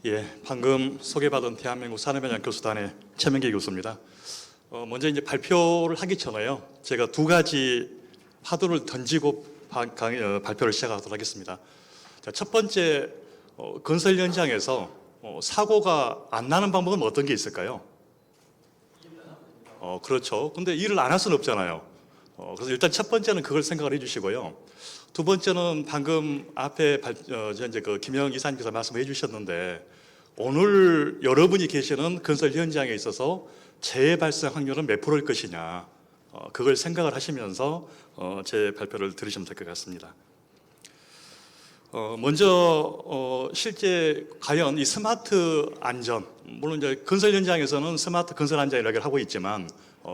예, 방금 소개받은 대한민국 산업현장 교수단의 최명기 교수입니다. 먼저 이제 발표를 하기 전에요. 제가 두 가지 화두를 던지고 발표를 시작하도록 하겠습니다. 자, 첫 번째, 건설 현장에서 사고가 안 나는 방법은 어떤 게 있을까요? 그렇죠. 근데 일을 안 할 수는 없잖아요. 그래서 일단 첫 번째는 그걸 생각을 해주시고요. 두 번째는 방금 앞에 이제 그 김영 이사님께서 말씀해 주셨는데, 오늘 여러분이 계시는 건설 현장에 있어서 재해 발생 확률은 몇 프로일 것이냐, 그걸 생각을 하시면서 제 발표를 들으시면 될 것 같습니다. 먼저 실제 과연 이 스마트 안전, 물론 이제 건설 현장에서는 스마트 건설 안전이라고 하고 있지만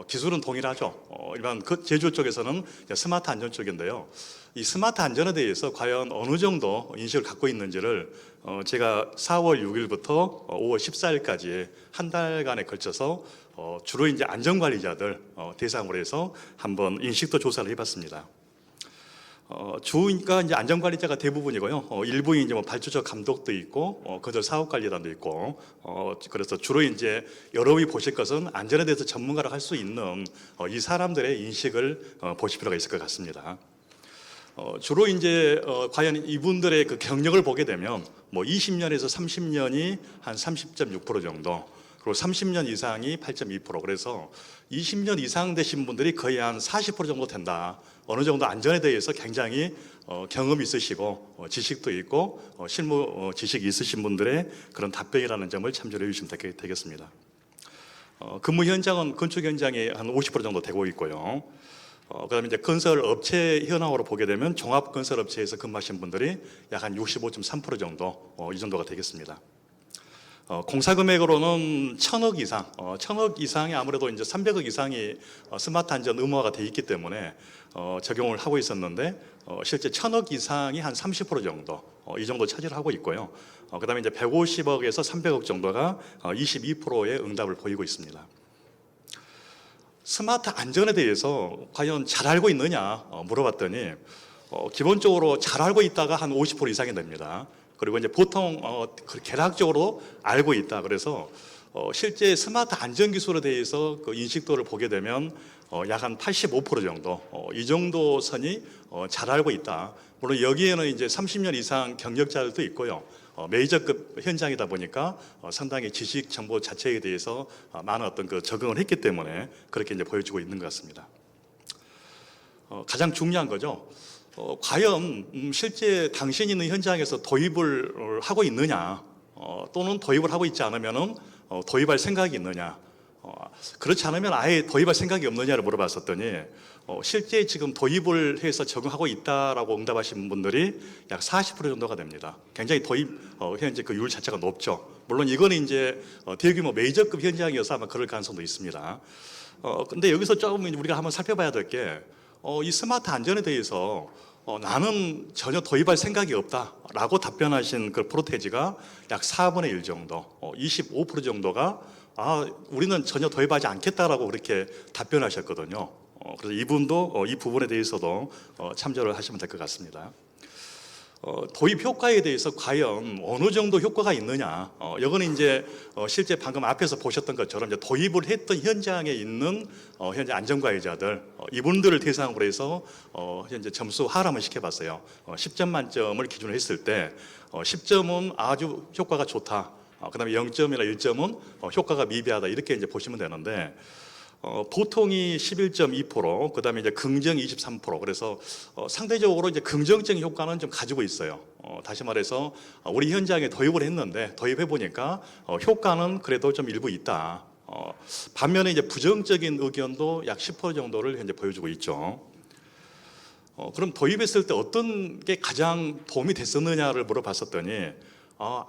기술은 동일하죠. 일반 제조 쪽에서는 스마트 안전 쪽인데요. 이 스마트 안전에 대해서 과연 어느 정도 인식을 갖고 있는지를 제가 4월 6일부터 5월 14일까지 한 달간에 걸쳐서 주로 이제 안전관리자들 대상으로 해서 한번 인식도 조사를 해봤습니다. 주니까 이제 안전관리자가 대부분이고요. 일부는 이제 뭐 발주처 감독도 있고, 건설 사업관리단도 있고, 그래서 주로 이제 여러분이 보실 것은 안전에 대해서 전문가를 할 수 있는 이 사람들의 인식을 보실 필요가 있을 것 같습니다. 주로 이제 과연 이분들의 그 경력을 보게 되면 뭐 20년에서 30년이 한 30.6% 정도, 그리고 30년 이상이 8.2%, 그래서 20년 이상 되신 분들이 거의 한 40% 정도 된다. 어느 정도 안전에 대해서 굉장히 경험이 있으시고 지식도 있고 실무 지식이 있으신 분들의 그런 답변이라는 점을 참조해 주시면 되겠습니다. 근무 현장은 건축 현장이 한 50% 정도 되고 있고요. 그다음에 이제 건설 업체 현황으로 보게 되면 종합 건설 업체에서 근무하신 분들이 약 한 65.3% 정도, 이 정도가 되겠습니다. 공사 금액으로는 1,000억 이상, 1,000억 이상이 아무래도 이제 300억 이상이 스마트 안전 의무화가 돼 있기 때문에 적용을 하고 있었는데, 실제 1,000억 이상이 한 30% 정도, 이 정도 차지를 하고 있고요. 그다음에 이제 150억에서 300억 정도가 22%의 응답을 보이고 있습니다. 스마트 안전에 대해서 과연 잘 알고 있느냐 물어봤더니 기본적으로 잘 알고 있다가 한 50% 이상이 됩니다. 그리고 이제 보통 개락적으로 알고 있다. 그래서 실제 스마트 안전 기술에 대해서 그 인식도를 보게 되면 약 한 85% 정도, 이 정도 선이 잘 알고 있다. 물론 여기에는 이제 30년 이상 경력자들도 있고요. 메이저급 현장이다 보니까 상당히 지식 정보 자체에 대해서 많은 어떤 그 적응을 했기 때문에 그렇게 이제 보여지고 있는 것 같습니다. 가장 중요한 거죠. 과연 실제 당신이 있는 현장에서 도입을 하고 있느냐, 또는 도입을 하고 있지 않으면은 도입할 생각이 있느냐, 그렇지 않으면 아예 도입할 생각이 없느냐를 물어봤었더니 실제 지금 도입을 해서 적응하고 있다라고 응답하신 분들이 약 40% 정도가 됩니다. 굉장히 도입 현재 그 율 자체가 높죠. 물론 이거는 이제 대규모 메이저급 현장이어서 아마 그럴 가능성도 있습니다. 근데 여기서 조금 우리가 한번 살펴봐야 될 게, 이 스마트 안전에 대해서 나는 전혀 도입할 생각이 없다라고 답변하신 그 프로테지가 약 4분의 1 정도, 25% 정도가 우리는 전혀 도입하지 않겠다라고 그렇게 답변하셨거든요. 그래서 이분도 이 부분에 대해서도 참조를 하시면 될 것 같습니다. 도입 효과에 대해서 과연 어느 정도 효과가 있느냐, 이거는 이제 실제 방금 앞에서 보셨던 것처럼 이제 도입을 했던 현장에 있는 현재 안전관리자들, 이분들을 대상으로 해서 현재 점수 하람을 시켜봤어요. 10점 만점을 기준으로 했을 때 10점은 아주 효과가 좋다, 그다음에 0점이나 1점은 효과가 미비하다, 이렇게 이제 보시면 되는데, 보통이 11.2%, 그다음에 이제 긍정 23%, 그래서 상대적으로 이제 긍정적인 효과는 좀 가지고 있어요. 다시 말해서 우리 현장에 도입을 했는데 도입해 보니까 효과는 그래도 좀 일부 있다. 반면에 이제 부정적인 의견도 약 10% 정도를 현재 보여주고 있죠. 그럼 도입했을 때 어떤 게 가장 도움이 됐었느냐를 물어봤었더니,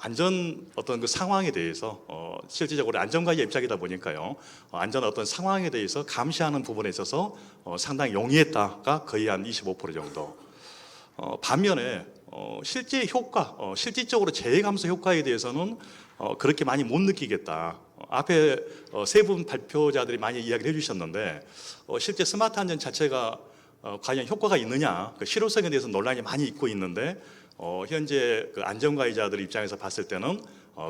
안전 어떤 그 상황에 대해서 실질적으로 안전관리 입장이다 보니까요, 안전 어떤 상황에 대해서 감시하는 부분에 있어서 상당히 용이했다가 거의 한 25% 정도. 반면에 실제 효과, 실질적으로 재해 감소 효과에 대해서는 그렇게 많이 못 느끼겠다. 앞에 세 분 발표자들이 많이 이야기를 해주셨는데, 실제 스마트 안전 자체가 과연 효과가 있느냐, 그 실효성에 대해서 논란이 많이 있고 있는데, 현재 그 안전가해자들 입장에서 봤을 때는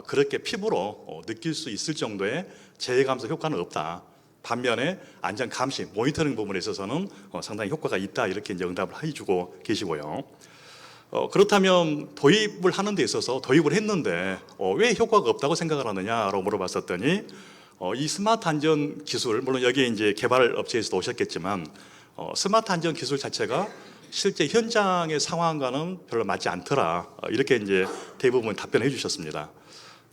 그렇게 피부로 느낄 수 있을 정도의 재해 감소 효과는 없다. 반면에 안전 감시, 모니터링 부분에 있어서는 상당히 효과가 있다. 이렇게 이제 응답을 해주고 계시고요. 그렇다면 도입을 하는 데 있어서 도입을 했는데 왜 효과가 없다고 생각을 하느냐라고 물어봤었더니 이 스마트 안전 기술, 물론 여기에 이제 개발 업체에서도 오셨겠지만 스마트 안전 기술 자체가 실제 현장의 상황과는 별로 맞지 않더라. 이렇게 이제 대부분 답변해 주셨습니다.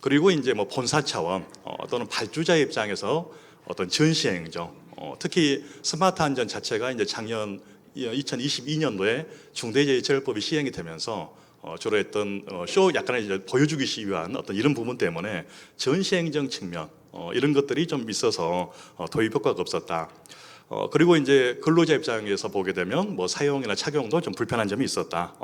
그리고 이제 뭐 본사 차원 또는 발주자 입장에서 어떤 전시 행정, 특히 스마트 안전 자체가 이제 작년 2022년도에 중대재해처벌법이 시행이 되면서 주로 했던 쇼 약간의 이제 보여주기 위한 어떤 이런 부분 때문에 전시 행정 측면 이런 것들이 좀 있어서 도입 효과가 없었다. 그리고 이제 근로자 입장에서 보게 되면 뭐 사용이나 착용도 좀 불편한 점이 있었다.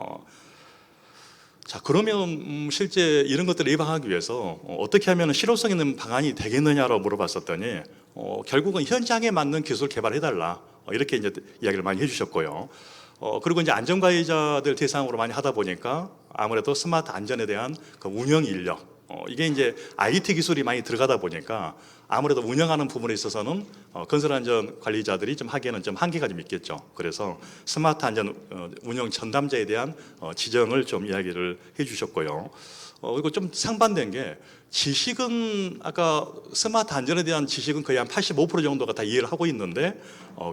자, 그러면 실제 이런 것들을 예방하기 위해서 어떻게 하면 실효성 있는 방안이 되겠느냐라고 물어봤었더니 결국은 현장에 맞는 기술 개발해달라. 이렇게 이제 이야기를 많이 해주셨고요. 그리고 이제 안전가해자들 대상으로 많이 하다 보니까 아무래도 스마트 안전에 대한 그 운영 인력, 이게 이제 IT 기술이 많이 들어가다 보니까 아무래도 운영하는 부분에 있어서는 건설안전 관리자들이 좀 하기에는 좀 한계가 좀 있겠죠. 그래서 스마트 안전 운영 전담자에 대한 지정을 좀 이야기를 해주셨고요. 그리고 좀 상반된 게 지식은 아까 스마트 안전에 대한 지식은 거의 한 85% 정도가 다 이해를 하고 있는데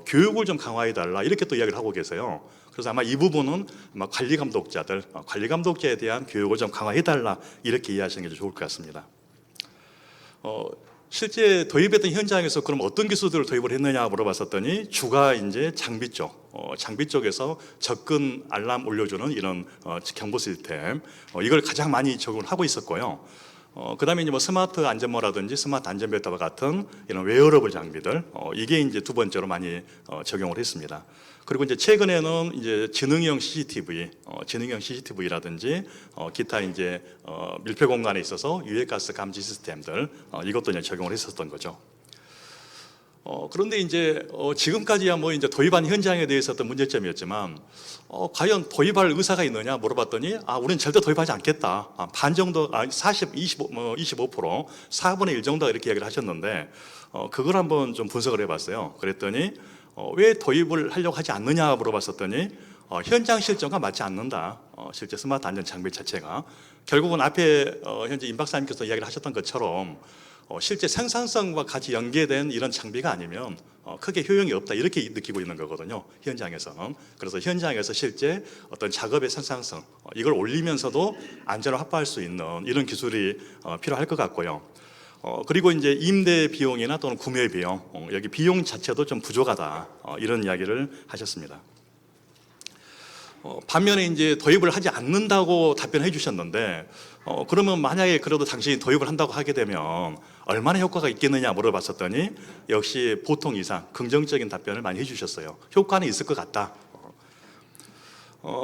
교육을 좀 강화해 달라 이렇게 또 이야기를 하고 계세요. 그래서 아마 이 부분은 아마 관리 감독자에 대한 교육을 좀 강화해 달라 이렇게 이해하시는 게 좋을 것 같습니다. 실제 도입했던 현장에서 그럼 어떤 기술들을 도입을 했느냐 물어봤었더니 주가 이제 장비 쪽, 장비 쪽에서 접근 알람 올려주는 이런 경보 시스템, 이걸 가장 많이 적용을 하고 있었고요. 그다음에 이제 뭐 스마트 안전모라든지 스마트 안전벨트와 같은 이런 웨어러블 장비들, 이게 이제 두 번째로 많이 적용을 했습니다. 그리고 이제 최근에는 이제 지능형 CCTV라든지 기타 이제 밀폐 공간에 있어서 유해가스 감지 시스템들, 이것도 이제 적용을 했었던 거죠. 그런데 이제 지금까지야 뭐 이제 도입한 현장에 대해서 어떤 문제점이었지만 과연 도입할 의사가 있느냐 물어봤더니 우리는 절대 도입하지 않겠다. 반 정도, 25%, 4분의 1 정도 이렇게 이야기를 하셨는데 그걸 한번 좀 분석을 해봤어요. 그랬더니 왜 도입을 하려고 하지 않느냐 물어봤었더니 현장 실정과 맞지 않는다. 실제 스마트 안전 장비 자체가 결국은 앞에 현재 임 박사님께서 이야기를 하셨던 것처럼 실제 생산성과 같이 연계된 이런 장비가 아니면 크게 효용이 없다 이렇게 느끼고 있는 거거든요. 현장에서는. 그래서 현장에서 실제 어떤 작업의 생산성 이걸 올리면서도 안전을 확보할 수 있는 이런 기술이 필요할 것 같고요. 그리고 이제 임대 비용이나 또는 구매 비용, 여기 비용 자체도 좀 부족하다 이런 이야기를 하셨습니다. 반면에 이제 도입을 하지 않는다고 답변해 주셨는데 그러면 만약에 그래도 당신이 도입을 한다고 하게 되면 얼마나 효과가 있겠느냐 물어봤었더니 역시 보통 이상 긍정적인 답변을 많이 해주셨어요. 효과는 있을 것 같다.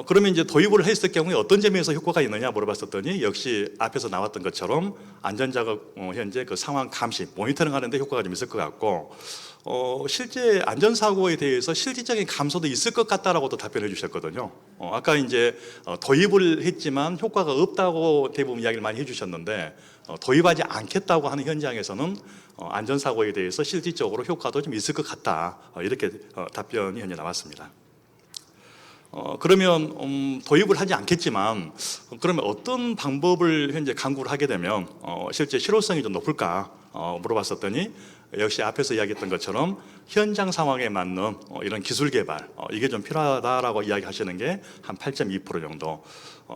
그러면 이제 도입을 했을 경우에 어떤 점에서 효과가 있느냐 물어봤었더니 역시 앞에서 나왔던 것처럼 안전작업 현재 그 상황 감시, 모니터링 하는데 효과가 좀 있을 것 같고 실제 안전사고에 대해서 실질적인 감소도 있을 것 같다라고도 답변해 주셨거든요. 아까 이제 도입을 했지만 효과가 없다고 대부분 이야기를 많이 해주셨는데 도입하지 않겠다고 하는 현장에서는 안전사고에 대해서 실질적으로 효과도 좀 있을 것 같다. 이렇게 답변이 현재 나왔습니다. 그러면 도입을 하지 않겠지만 그러면 어떤 방법을 현재 강구를 하게 되면 실제 실효성이 좀 높을까 물어봤었더니 역시 앞에서 이야기했던 것처럼 현장 상황에 맞는 이런 기술 개발 이게 좀 필요하다라고 이야기하시는 게 한 8.2% 정도.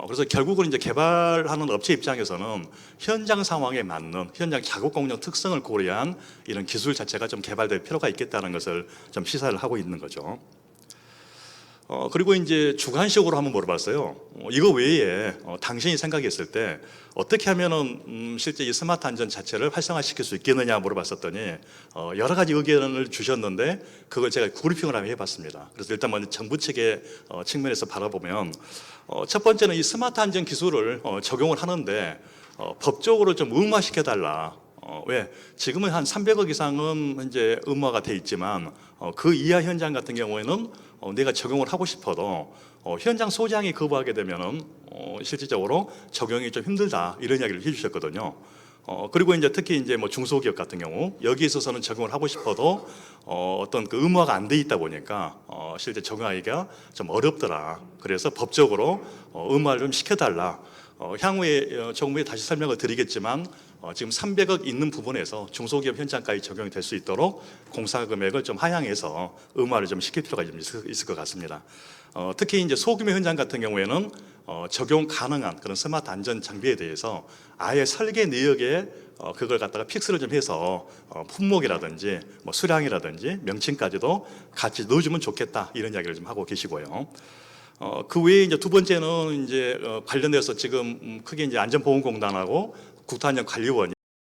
그래서 결국은 이제 개발하는 업체 입장에서는 현장 상황에 맞는 현장 작업 공정 특성을 고려한 이런 기술 자체가 좀 개발될 필요가 있겠다는 것을 좀 시사를 하고 있는 거죠. 그리고 이제 주관식으로 한번 물어봤어요. 이거 외에 당신이 생각했을 때 어떻게 하면은 실제 이 스마트 안전 자체를 활성화시킬 수 있겠느냐 물어봤었더니 여러 가지 의견을 주셨는데 그걸 제가 브리핑을 한번 해봤습니다. 그래서 일단 먼저 정부 측의 측면에서 바라보면 첫 번째는 이 스마트 안전 기술을 적용을 하는데 법적으로 좀 의무화시켜달라. 왜? 지금은 한 300억 이상은 이제 의무화가 돼 있지만 그 이하 현장 같은 경우에는 내가 적용을 하고 싶어도 현장 소장이 거부하게 되면은 실질적으로 적용이 좀 힘들다 이런 이야기를 해주셨거든요. 그리고 이제 특히 이제 뭐 중소기업 같은 경우 여기 있어서는 적용을 하고 싶어도 어떤 그 의무화가 안 돼 있다 보니까 실제 적용하기가 좀 어렵더라. 그래서 법적으로 의무화를 좀 시켜달라. 향후에 조금 후에 다시 설명을 드리겠지만 지금 300억 있는 부분에서 중소기업 현장까지 적용이 될 수 있도록 공사 금액을 좀 하향해서 의무화를 좀 시킬 필요가 좀 있을 것 같습니다. 특히 이제 소규모 현장 같은 경우에는 적용 가능한 그런 스마트 안전 장비에 대해서 아예 설계 내역에 그걸 갖다가 픽스를 좀 해서 품목이라든지 뭐 수량이라든지 명칭까지도 같이 넣어주면 좋겠다 이런 이야기를 좀 하고 계시고요. 그 외에 이제 두 번째는 이제 관련돼서 지금 크게 이제 안전보건공단하고 국토안전관리원이